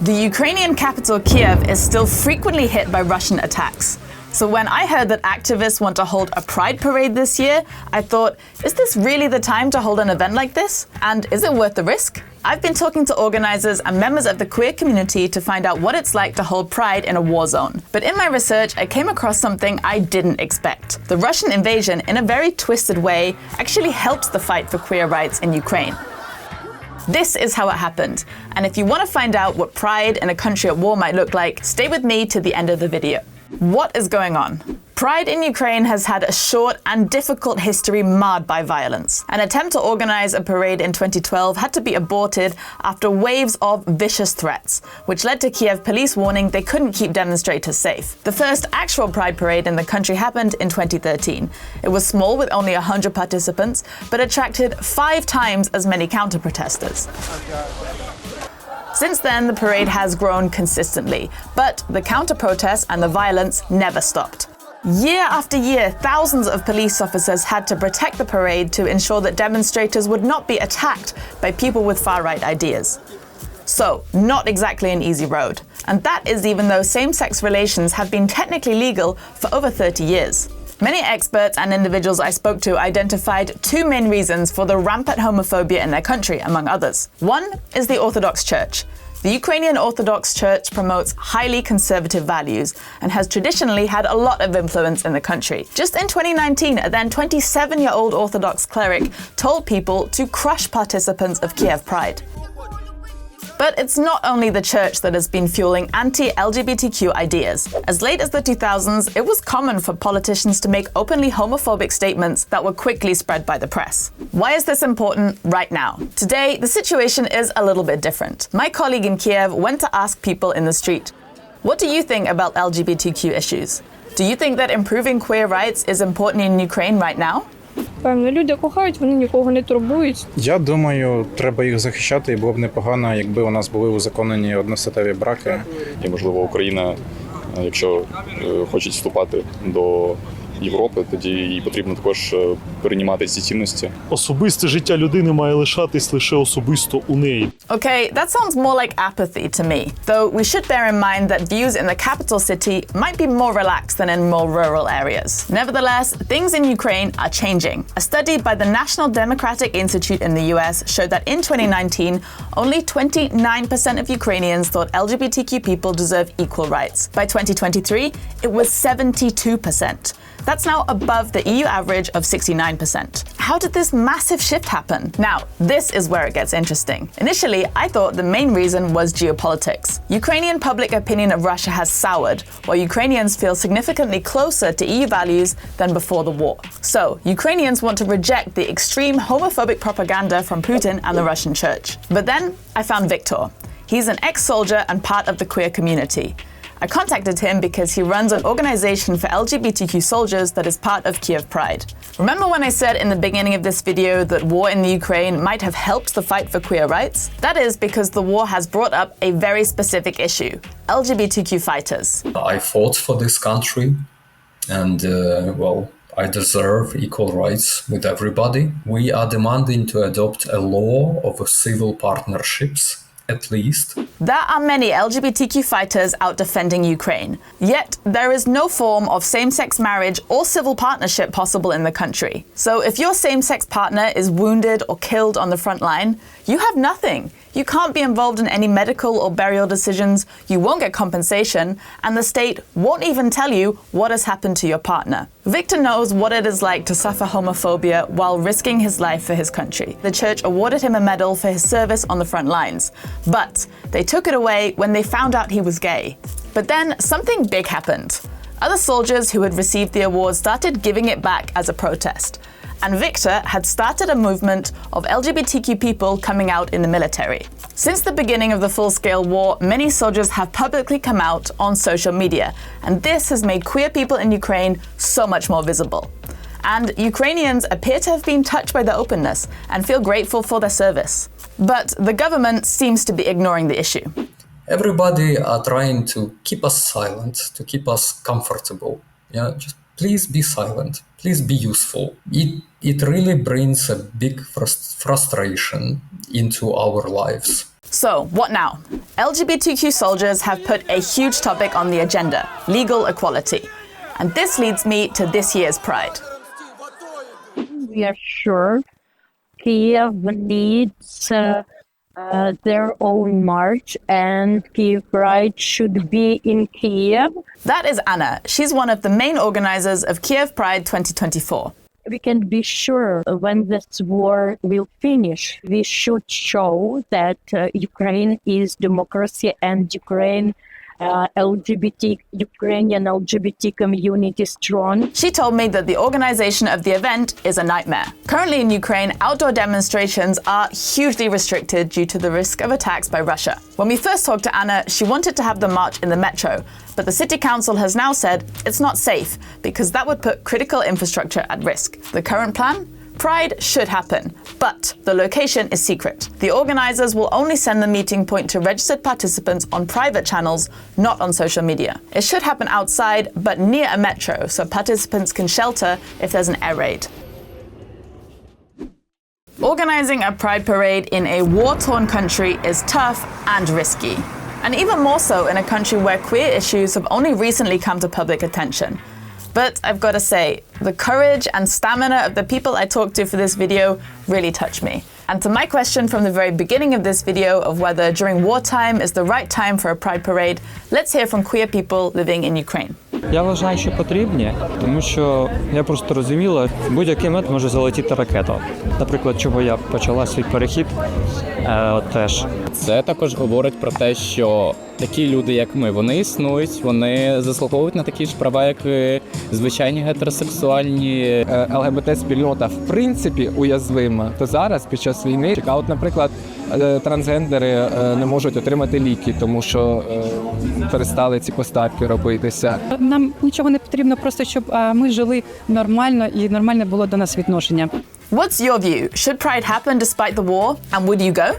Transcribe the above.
The Ukrainian capital Kyiv is still frequently hit by Russian attacks. So when I heard that activists want to hold a Pride parade this year, I thought, is this really the time to hold an event like this? And is it worth the risk? I've been talking to organisers and members of the queer community to find out what it's like to hold Pride in a war zone. But in my research, I came across something I didn't expect. The Russian invasion, in a very twisted way, actually helped the fight for queer rights in Ukraine. This is how it happened. And if you want to find out what Pride in a country at war might look like, stay with me to the end of the video. What is going on? Pride in Ukraine has had a short and difficult history marred by violence. An attempt to organize a parade in 2012 had to be aborted after waves of vicious threats, which led to Kyiv police warning they couldn't keep demonstrators safe. The first actual Pride parade in the country happened in 2013. It was small with only 100 participants, but attracted 5 times as many counter-protesters. Since then, the parade has grown consistently, but the counter-protests and the violence never stopped. Year after year, thousands of police officers had to protect the parade to ensure that demonstrators would not be attacked by people with far-right ideas. So, not exactly an easy road. And that is even though same-sex relations have been technically legal for over 30 years. Many experts and individuals I spoke to identified 2 main reasons for the rampant homophobia in their country, among others. One is the Orthodox Church. The Ukrainian Orthodox Church promotes highly conservative values and has traditionally had a lot of influence in the country. Just in 2019, a then 27-year-old Orthodox cleric told people to crush participants of Kyiv Pride. But it's not only the church that has been fueling anti-LGBTQ ideas. As late as the 2000s, it was common for politicians to make openly homophobic statements that were quickly spread by the press. Why is this important right now? Today, the situation is a little bit different. My colleague in Kiev went to ask people in the street, what do you think about LGBTQ issues? Do you think that improving queer rights is important in Ukraine right now? Певно, люди кохають, вони нікого не турбують. Я думаю, треба їх захищати, і було б непогано, якби у нас були узаконені одностатеві браки. І, можливо, Україна, якщо хоче вступати до Європи, тоді їй потрібно також переймати ці цінності. Особисте життя людини має лишатись лише особисто у неї. Okay, that sounds more like apathy to me. Though we should bear in mind that views in the capital city might be more relaxed than in more rural areas. Nevertheless, things in Ukraine are changing. A study by the National Democratic Institute in the US showed that in 2019, only 29% of Ukrainians thought LGBTQ people deserve equal rights. By 2023, it was 72%. That's now above the EU average of 69%. How did this massive shift happen? Now, this is where it gets interesting. Initially, I thought the main reason was geopolitics. Ukrainian public opinion of Russia has soured, while Ukrainians feel significantly closer to EU values than before the war. So, Ukrainians want to reject the extreme homophobic propaganda from Putin and the Russian church. But then, I found Victor. He's an ex-soldier and part of the queer community. I contacted him because he runs an organization for LGBTQ soldiers that is part of Kyiv Pride. Remember when I said in the beginning of this video that war in the Ukraine might have helped the fight for queer rights? That is because the war has brought up a very specific issue: LGBTQ fighters. I fought for this country and, I deserve equal rights with everybody. We are demanding to adopt a law of civil partnerships. At least. There are many LGBTQ fighters out defending Ukraine, yet there is no form of same-sex marriage or civil partnership possible in the country. So if your same-sex partner is wounded or killed on the front line, you have nothing. You can't be involved in any medical or burial decisions, you won't get compensation, and the state won't even tell you what has happened to your partner. Victor knows what it is like to suffer homophobia while risking his life for his country. The church awarded him a medal for his service on the front lines, but they took it away when they found out he was gay. But then something big happened. Other soldiers who had received the award started giving it back as a protest. And Victor had started a movement of LGBTQ people coming out in the military. Since the beginning of the full-scale war, many soldiers have publicly come out on social media, and this has made queer people in Ukraine so much more visible. And Ukrainians appear to have been touched by the openness and feel grateful for their service. But the government seems to be ignoring the issue. Everybody are trying to keep us silent, to keep us comfortable. Just please be silent. Please be useful. It really brings a big frustration into our lives. So, what now? LGBTQ soldiers have put a huge topic on the agenda, legal equality. And this leads me to this year's Pride. We are sure Kyiv needs their own march, and Kyiv Pride should be in Kyiv. That is Anna. She's one of the main organisers of Kyiv Pride 2024. We can be sure when this war will finish, we should show that Ukraine is democracy and Ukrainian LGBT community strong. She told me that the organisation of the event is a nightmare. Currently in Ukraine, outdoor demonstrations are hugely restricted due to the risk of attacks by Russia. When we first talked to Anna, she wanted to have the march in the metro, but the city council has now said it's not safe because that would put critical infrastructure at risk. The current plan? Pride should happen, but the location is secret. The organisers will only send the meeting point to registered participants on private channels, not on social media. It should happen outside, but near a metro, so participants can shelter if there's an air raid. Organising a Pride parade in a war-torn country is tough and risky. And even more so in a country where queer issues have only recently come to public attention. But I've got to say, the courage and stamina of the people I talked to for this video really touched me. And to my question from the very beginning of this video of whether during wartime is the right time for a Pride parade, let's hear from queer people living in Ukraine. Я вважаю, що потрібні, тому що я просто розуміла, в будь-який момент може залетіти ракета. Наприклад, чого я почала свій перехід теж. Це також говорить про те, що такі люди, як ми, вони існують, вони заслуговують на такі ж права, як і звичайні гетеросексуальні. ЛГБТ-спільнота в принципі уязвима, то зараз під час війни, а от, наприклад, трансгендери не можуть отримати ліки, тому що перестали ці поставки робитися. Нам нічого не потрібно, просто щоб ми жили нормально і нормальне було до нас відношення. What's your view? Should Pride happen despite the war? And would you go?